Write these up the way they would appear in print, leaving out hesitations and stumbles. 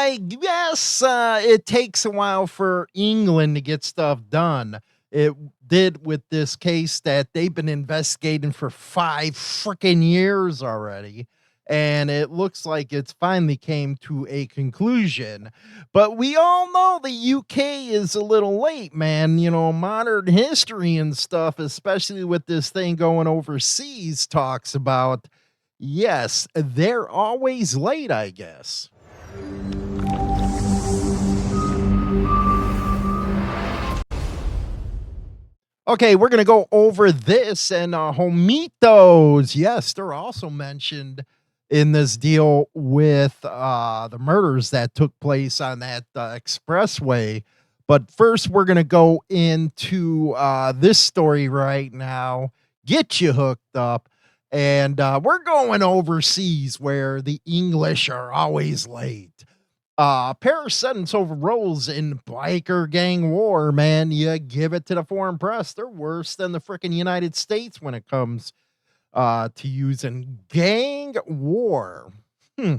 I guess it takes a while for England to get stuff done. It did with this case that they've been investigating for 5 freaking years already. And it looks like it's finally came to a conclusion. But we all know the UK is a little late, man. You know, modern history and stuff, especially with this thing going overseas, talks about, yes, they're always late, I guess. Okay, we're gonna go over this and Homietos. Yes, they're also mentioned in this deal with the murders that took place on that expressway. But first, we're gonna go into this story right now. Get you hooked up, and we're going overseas where the English are always late. Paris sentence over roles in biker gang war, man. You give it to the foreign press. They're worse than the freaking United States when it comes to using gang war. Hmm.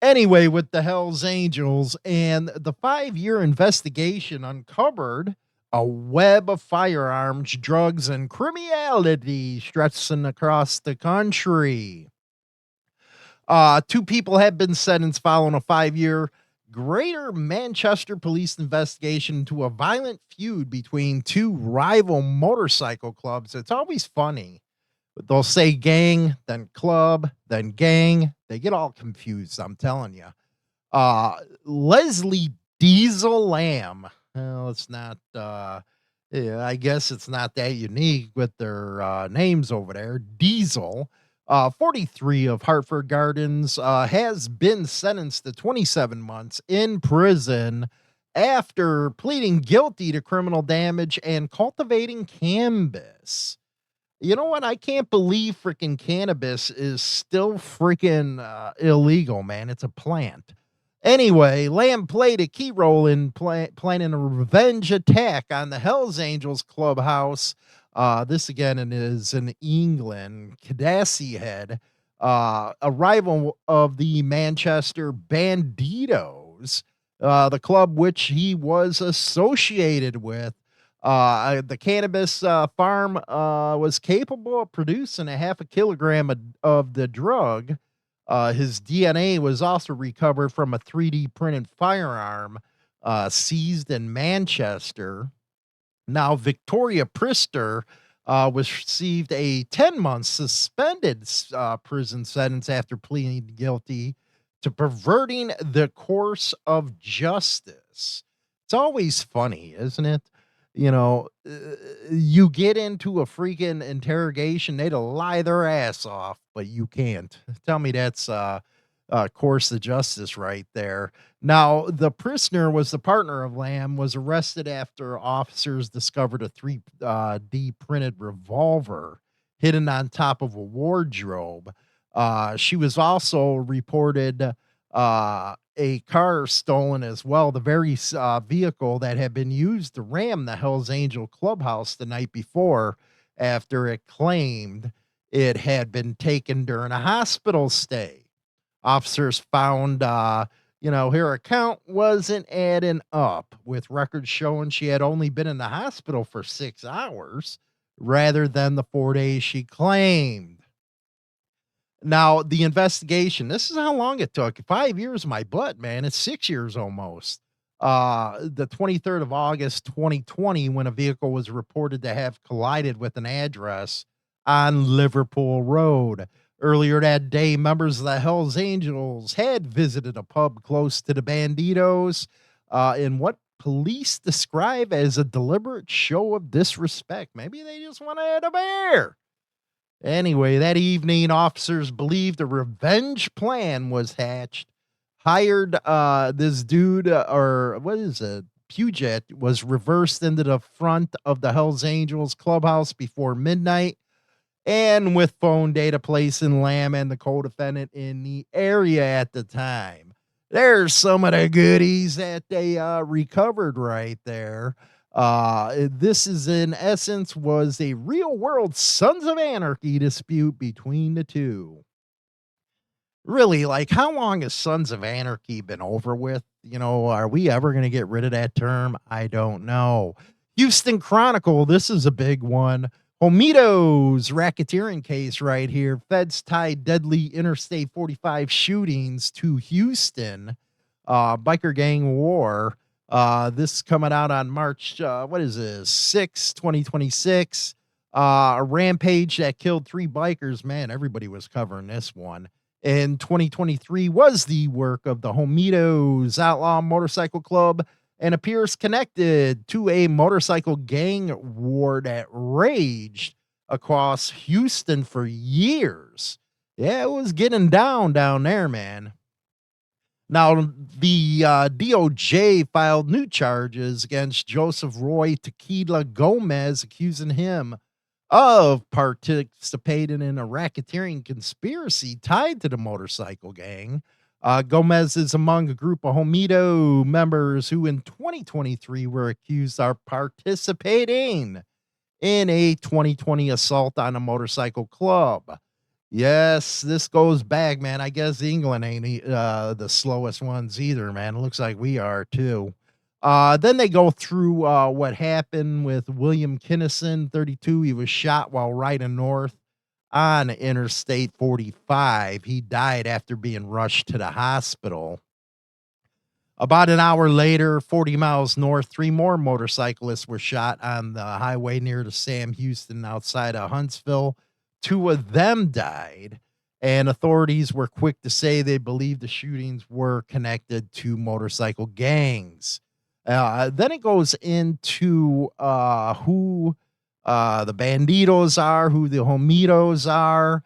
Anyway, with the Hells Angels and the 5-year investigation uncovered a web of firearms, drugs, and criminality stretching across the country. 2 people have been sentenced following a 5-year Greater Manchester police investigation into a violent feud between 2 rival motorcycle clubs. It's always funny. They'll say gang, then club, then gang. They get all confused, I'm telling you. Leslie Diesel Lamb. Well, it's not, yeah, I guess it's not that unique with their names over there. Diesel, 43 of Hartford Gardens, has been sentenced to 27 months in prison after pleading guilty to criminal damage and cultivating cannabis. You know what? I can't believe freaking cannabis is still freaking illegal, man. It's a plant. Anyway, Lamb played a key role in planning a revenge attack on the Hells Angels clubhouse. This again is in England. Cadassi Head, a rival of the Manchester Bandidos, the club which he was associated with. The cannabis farm was capable of producing a half a kilogram of the drug. His DNA was also recovered from a 3D printed firearm seized in Manchester. Now, Victoria Perister was received a 10-month suspended prison sentence after pleading guilty to perverting the course of justice. It's always funny, isn't it? You know, you get into a freaking interrogation, they'd lie their ass off, but you can't. Tell me that's course of justice right there. Now, the prisoner was the partner of Lamb, was arrested after officers discovered a 3D printed revolver hidden on top of a wardrobe. She was also reported a car stolen as well, the very vehicle that had been used to ram the Hells Angel clubhouse the night before, after it claimed it had been taken during a hospital stay. Officers found, her account wasn't adding up, with records showing she had only been in the hospital for 6 hours rather than the 4 days she claimed. Now, the investigation, this is how long it took. 5 years, my butt, man. It's 6 years almost. The 23rd of August, 2020, when a vehicle was reported to have collided with an address on Liverpool Road. Earlier that day, members of the Hells Angels had visited a pub close to the Bandidos in what police describe as a deliberate show of disrespect. Maybe they just want to have a beer. Anyway, that evening, officers believed a revenge plan was hatched. Hired this dude, or what is it? Puget was reversed into the front of the Hells Angels clubhouse before midnight, and with phone data placing Lamb and the co-defendant in the area at the time. There's some of the goodies that they recovered right there. This is in essence was a real world Sons of Anarchy dispute between the two. Really, like, how long has Sons of Anarchy been over with? You know, are we ever gonna get rid of that term? I don't know. Houston Chronicle, this is a big one. Homietos racketeering case right here. Feds tied deadly Interstate 45 shootings to Houston. Biker gang war. This coming out on March, what is this, 6, 2026. A rampage that killed 3 bikers. Man, everybody was covering this one in 2023 was the work of the Homietos Outlaw Motorcycle Club and appears connected to a motorcycle gang war that raged across Houston for years. Yeah, it was getting down there, man. Now, the DOJ filed new charges against Joseph Roy Tequila Gomez, accusing him of participating in a racketeering conspiracy tied to the motorcycle gang. Gomez is among a group of Homito members who in 2023 were accused of participating in a 2020 assault on a motorcycle club. Yes, this goes back, man. I guess England ain't the slowest ones either, man. It looks like we are too. Then they go through what happened with William Kinnison, 32. He was shot while riding north on Interstate 45. He died after being rushed to the hospital. About an hour later, 40 miles north, 3 more motorcyclists were shot on the highway near the Sam Houston outside of Huntsville. 2 of them died, and authorities were quick to say they believed the shootings were connected to motorcycle gangs. Then it goes into who the Bandidos are, who the Homietos are.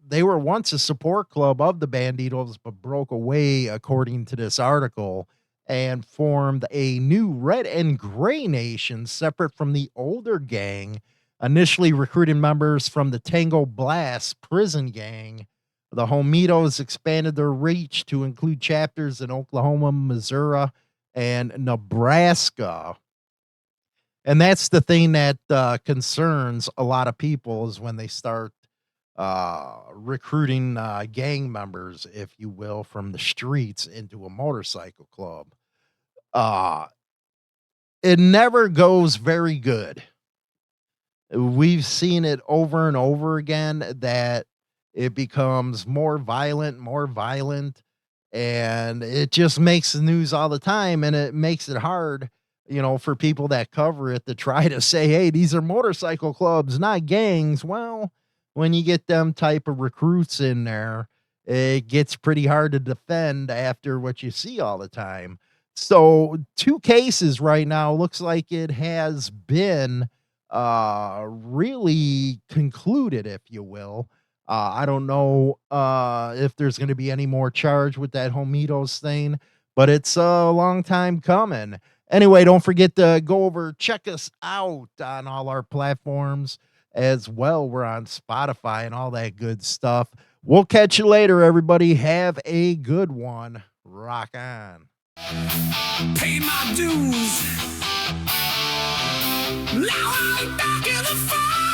They were once a support club of the Bandidos, but broke away, according to this article, and formed a new red and gray nation separate from the older gang, initially recruiting members from the Tango Blast prison gang. The Homietos expanded their reach to include chapters in Oklahoma, Missouri, and Nebraska. And that's the thing that concerns a lot of people is when they start recruiting gang members, if you will, from the streets into a motorcycle club. Uh, it never goes very good. We've seen it over and over again that it becomes more violent, and it just makes the news all the time, and it makes it hard, you know, for people that cover it to try to say, "Hey, these are motorcycle clubs, not gangs." Well, when you get them type of recruits in there, it gets pretty hard to defend after what you see all the time. So, 2 cases right now looks like it has been really concluded, if you will. I don't know if there's going to be any more charge with that Homietos thing, but it's a long time coming. Anyway, don't forget to go over, check us out on all our platforms as well. We're on Spotify and all that good stuff. We'll catch you later, everybody. Have a good one. Rock on. Pay my dues. Now I'm back in the fight.